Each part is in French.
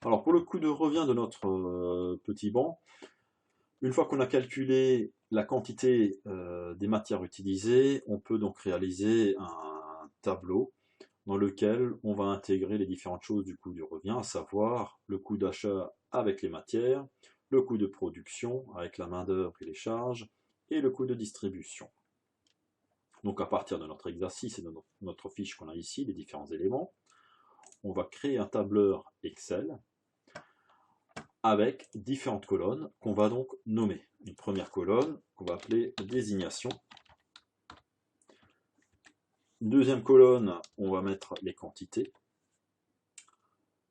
Alors pour le coût de revient de notre petit banc, une fois qu'on a calculé la quantité des matières utilisées, on peut donc réaliser un tableau dans lequel on va intégrer les différentes choses du coût du revient, à savoir le coût d'achat avec les matières, le coût de production avec la main-d'œuvre et les charges, et le coût de distribution. Donc à partir de notre exercice et de notre fiche qu'on a ici, les différents éléments, on va créer un tableur Excel avec différentes colonnes qu'on va donc nommer. Une première colonne qu'on va appeler désignation. Une deuxième colonne, on va mettre les quantités.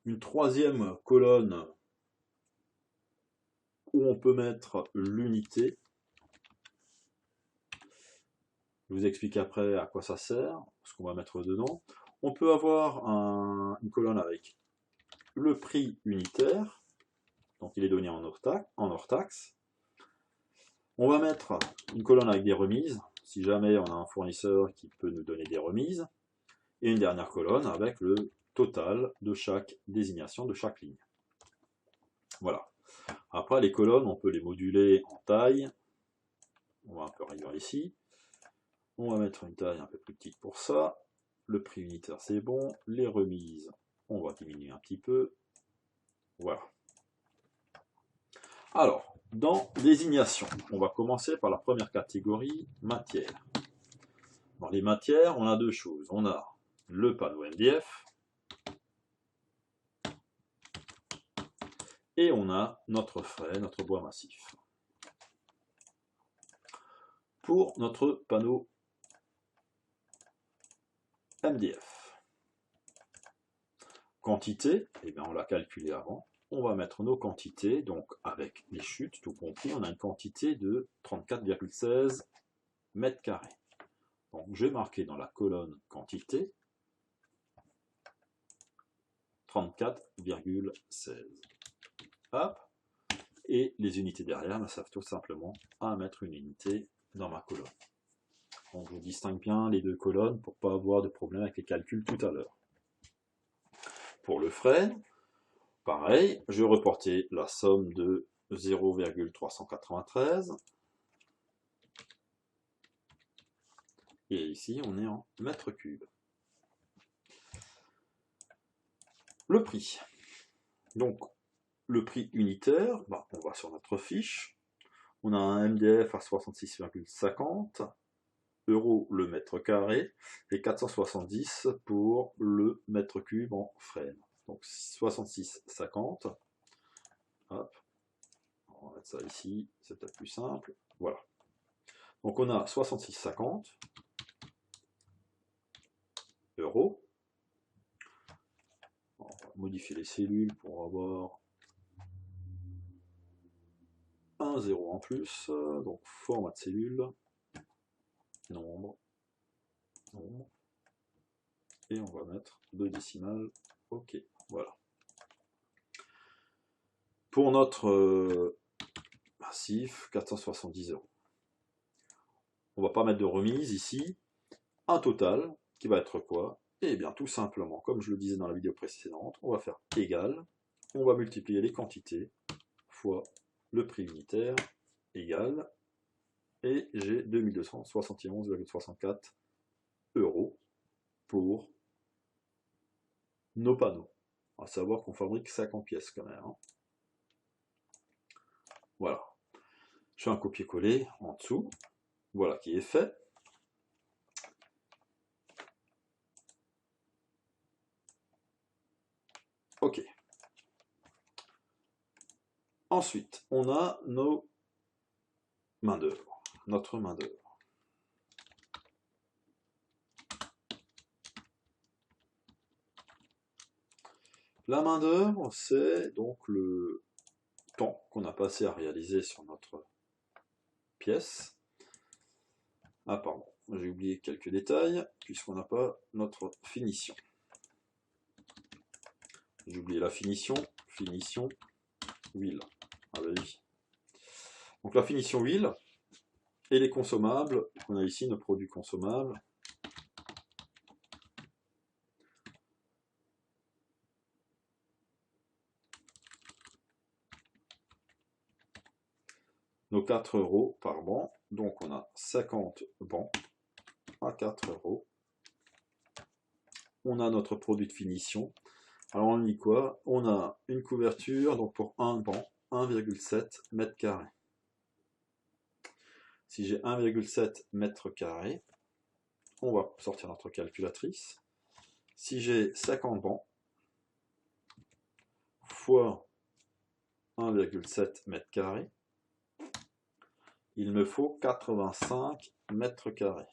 Une troisième colonne où on peut mettre l'unité. Je vous explique après à quoi ça sert, ce qu'on va mettre dedans. On peut avoir une colonne avec le prix unitaire, donc il est donné en hors taxe. On va mettre une colonne avec des remises, si jamais on a un fournisseur qui peut nous donner des remises. Et une dernière colonne avec le total de chaque désignation de chaque ligne. Voilà. Après, les colonnes, on peut les moduler en taille. On va un peu réduire ici. On va mettre une taille un peu plus petite pour ça. Le prix unitaire, c'est bon. Les remises, on va diminuer un petit peu. Voilà. Alors, dans désignation, on va commencer par la première catégorie, matière. Dans les matières, on a deux choses. On a le panneau MDF et on a notre frais, notre bois massif. Pour notre panneau MDF. Quantité, eh bien on l'a calculé avant. On va mettre nos quantités, donc avec les chutes, tout compris, on a une quantité de 34,16 mètres carrés. Donc je vais marquer dans la colonne quantité 34,16. Hop. Et les unités derrière me servent tout simplement à mettre une unité dans ma colonne. Donc je distingue bien les deux colonnes pour ne pas avoir de problème avec les calculs tout à l'heure. Pour le frais, pareil, je vais reporter la somme de 0,393. Et ici, on est en mètres cubes. Le prix. Donc, le prix unitaire, on va sur notre fiche. On a un MDF à 66,50 € le mètre carré et 470 pour le mètre cube en frame. Donc 66,50. Hop. On va mettre ça ici, c'est peut-être plus simple. Voilà. Donc on a 66,50 €. On va modifier les cellules pour avoir un 0 en plus. Donc format de cellule, nombre, nombre. Et on va mettre 2 décimales. Ok, voilà. Pour notre massif, 470 €. On va pas mettre de remise ici. Un total qui va être quoi? Eh bien tout simplement, comme je le disais dans la vidéo précédente, on va faire égal, on va multiplier les quantités fois le prix unitaire égal, et j'ai 2271,64 € pour nos panneaux. À savoir qu'on fabrique 50 pièces quand même. Hein. Voilà. Je fais un copier-coller en dessous. Voilà qui est fait. Ok. Ensuite, on a nos main-d'œuvre, notre main-d'œuvre. La main-d'œuvre, c'est donc le temps qu'on a passé à réaliser sur notre pièce. Ah pardon, j'ai oublié quelques détails, puisqu'on n'a pas notre finition. J'ai oublié la finition, huile. Ah bah oui. Donc la finition huile et les consommables, on a ici nos produits consommables. nos 4 € par banc. Donc on a 50 bancs à 4 €. On a notre produit de finition. Alors on dit quoi? On a une couverture, donc pour un banc, 1,7 m². Si j'ai 1,7 m², on va sortir notre calculatrice. Si j'ai 50 bancs fois 1,7 m², il me faut 85 m².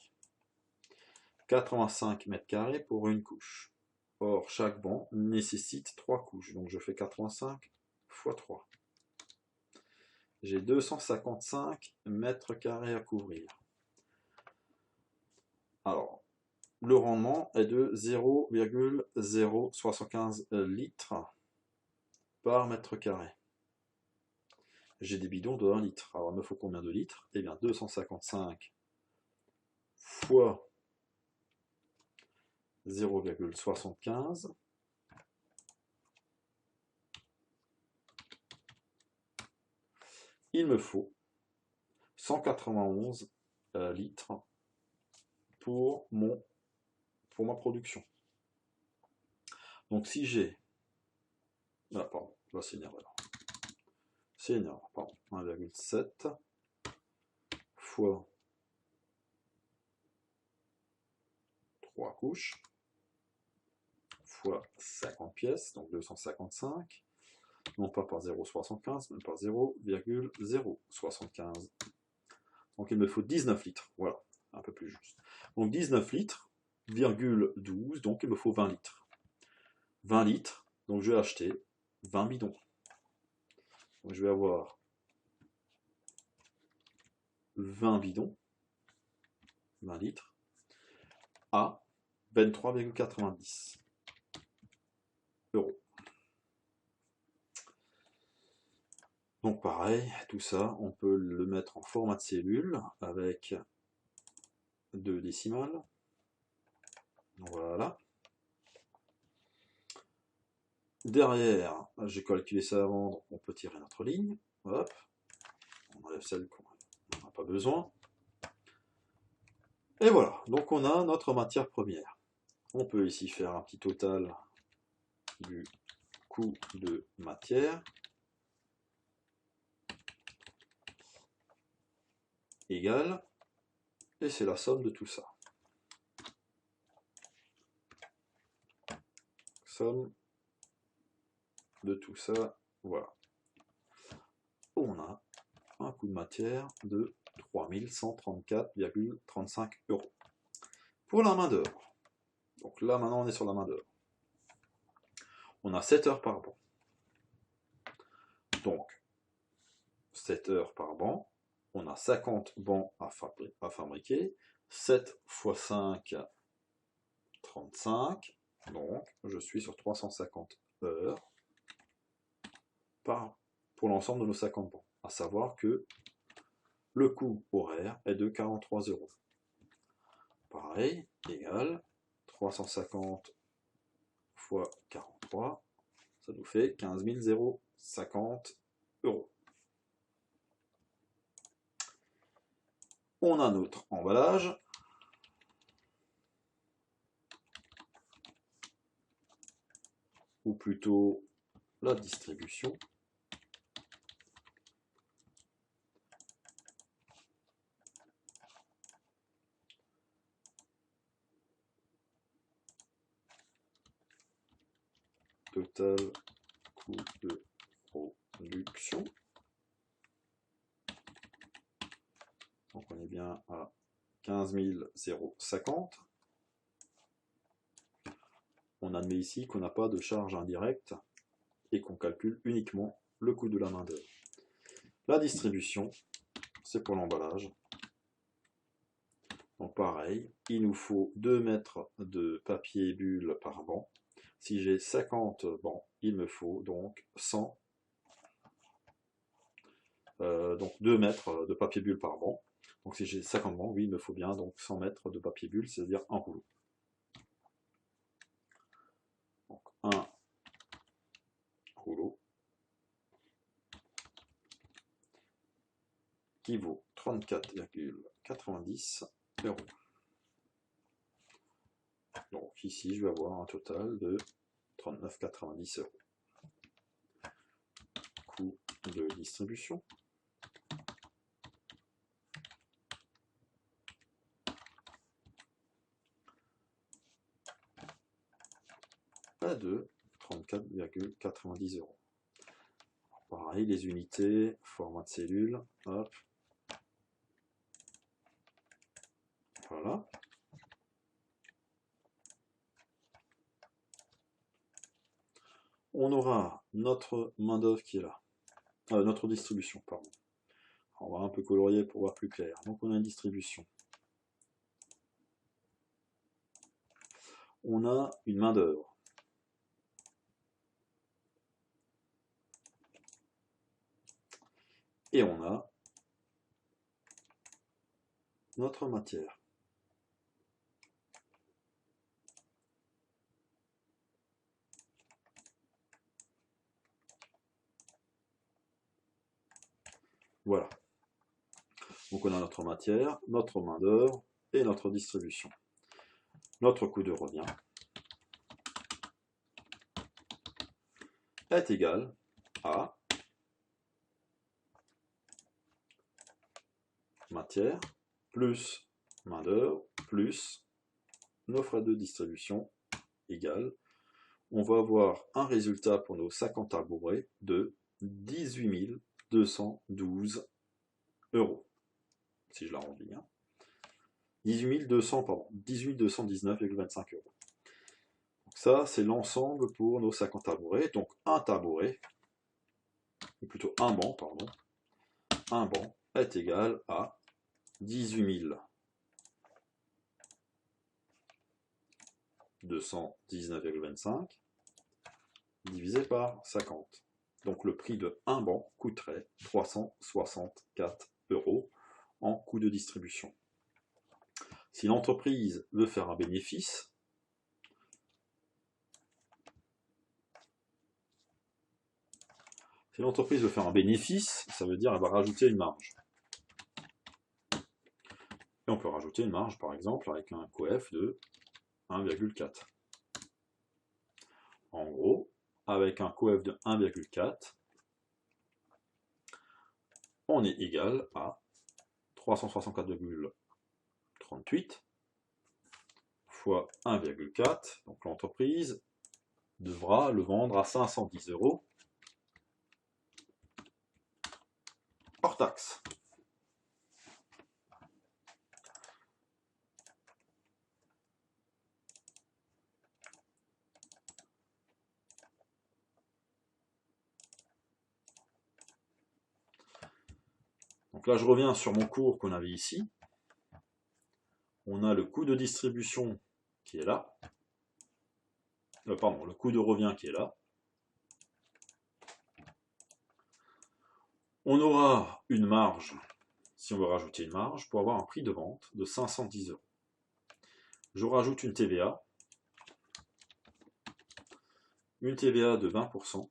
85 m² pour une couche. Or, chaque banc nécessite 3 couches. Donc je fais 85 fois 3. J'ai 255 m² à couvrir. Alors, le rendement est de 0,075 litres par m². J'ai des bidons de 1 litre. Alors, il me faut combien de litres? Eh bien, 255 fois 0,75. Il me faut 191 litres pour ma production. Donc si j'ai... Ah, pardon, là c'est une erreur. C'est une erreur, pardon. 1,7 fois 3 couches fois 50 pièces, donc 255. Non pas par 0,75, mais par 0,075. Donc il me faut 19 litres, voilà, un peu plus juste. Donc 19 litres, 12, donc il me faut 20 litres. 20 litres, donc je vais acheter 20 bidons. Donc je vais avoir 20 bidons, 20 litres, à 23,90 €. Donc pareil, tout ça, on peut le mettre en format de cellule avec 2 décimales. Voilà. Derrière, j'ai calculé ça avant, donc on peut tirer notre ligne. Hop, on enlève celle qu'on n'a pas besoin. Et voilà, donc on a notre matière première. On peut ici faire un petit total du coût de matière égale, et c'est la somme de tout ça. Somme de tout ça, voilà. On a un coût de matière de 3134,35 €. Pour la main d'œuvre, donc là maintenant on est sur la main d'œuvre. On a 7 heures par banc. Donc 7 heures par banc, on a 50 bancs à fabriquer. 7 x 5, 35. Donc je suis sur 350 heures pour l'ensemble de nos 50 bancs. À savoir que le coût horaire est de 43 €. Pareil, égal 350 fois 43, ça nous fait 15 050 €. On a notre emballage. Ou plutôt la distribution. Total coût de production. Donc on est bien à 15 050. On admet ici qu'on n'a pas de charge indirecte et qu'on calcule uniquement le coût de la main d'œuvre. La distribution, c'est pour l'emballage. Donc pareil, il nous faut 2 mètres de papier bulle par banc. Si j'ai 50 bancs, il me faut donc 100, donc 2 mètres de papier bulle par banc. Donc si j'ai 50 bancs, oui, il me faut bien donc 100 mètres de papier bulle, c'est-à-dire un rouleau. Donc un rouleau. qui vaut 34,90 €. Donc ici, je vais avoir un total de 39,90 €. Coût de distribution. De 34,90 €. Pareil, les unités, format de cellule, hop. Voilà. On aura notre main-d'œuvre qui est là. Notre distribution, pardon. On va un peu colorier pour voir plus clair. Donc on a une distribution. On a une main-d'œuvre. Et on a notre matière. Voilà. Donc on a notre matière, notre main-d'œuvre et notre distribution. Notre coût de revient est égal à matière plus main-d'œuvre plus nos frais de distribution égale. On va avoir un résultat pour nos 50 arborés de 18 212 €. Si je l'arrondis. 18 219,25 €. Donc ça, c'est l'ensemble pour nos 50 tabourets. Donc un tabouret, ou plutôt un banc, pardon, un banc est égal à 18 219,25 divisé par 50. Donc le prix de un banc coûterait 364 € en coût de distribution. Si l'entreprise veut faire un bénéfice, ça veut dire qu'elle va rajouter une marge. Et on peut rajouter une marge, par exemple, avec un coef de 1,4. En gros, avec un coef de 1,4, on est égal à 364,38 fois 1,4. Donc l'entreprise devra le vendre à 510 € hors taxe. Donc là, je reviens sur mon cours qu'on avait ici. On a le coût de distribution qui est là. Pardon, le coût de revient qui est là. On aura une marge, si on veut rajouter une marge, pour avoir un prix de vente de 510 €. Je rajoute une TVA de 20%.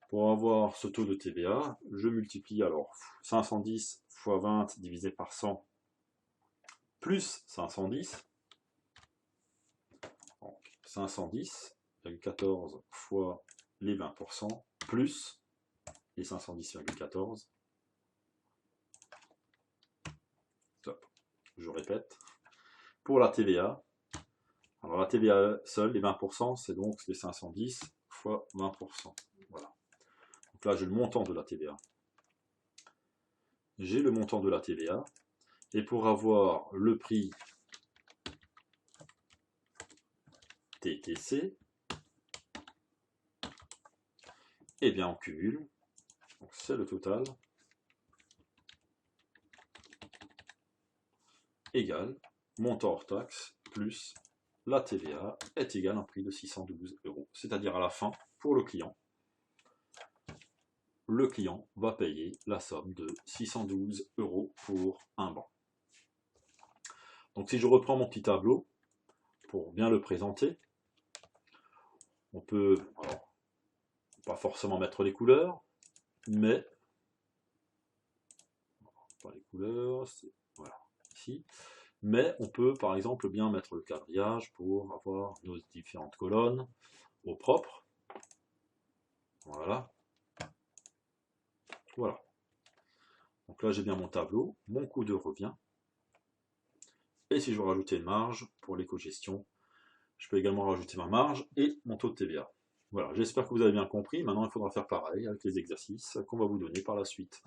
Pour avoir ce taux de TVA, je multiplie alors 510 fois 20 divisé par 100 plus 510. Donc 510,14 fois les 20% plus les 510,14. Top. Je répète. Pour la TVA, alors la TVA seule, les 20%, c'est donc les 510 fois 20%. Voilà. Donc là, j'ai le montant de la TVA. J'ai le montant de la TVA. Et pour avoir le prix TTC, eh bien on cumule. C'est le total égal montant hors taxe plus la TVA est égal à un prix de 612 €. C'est-à-dire à la fin, pour le client va payer la somme de 612 € pour un banc. Donc si je reprends mon petit tableau pour bien le présenter, on peut, alors, pas forcément mettre les couleurs, mais pas les couleurs, c'est voilà, ici. Mais on peut par exemple bien mettre le quadrillage pour avoir nos différentes colonnes au propre. Voilà. Voilà. Donc là j'ai bien mon tableau, mon coût de revient. Et si je veux rajouter une marge pour l'éco-gestion, je peux également rajouter ma marge et mon taux de TVA. Voilà, j'espère que vous avez bien compris. Maintenant, il faudra faire pareil avec les exercices qu'on va vous donner par la suite.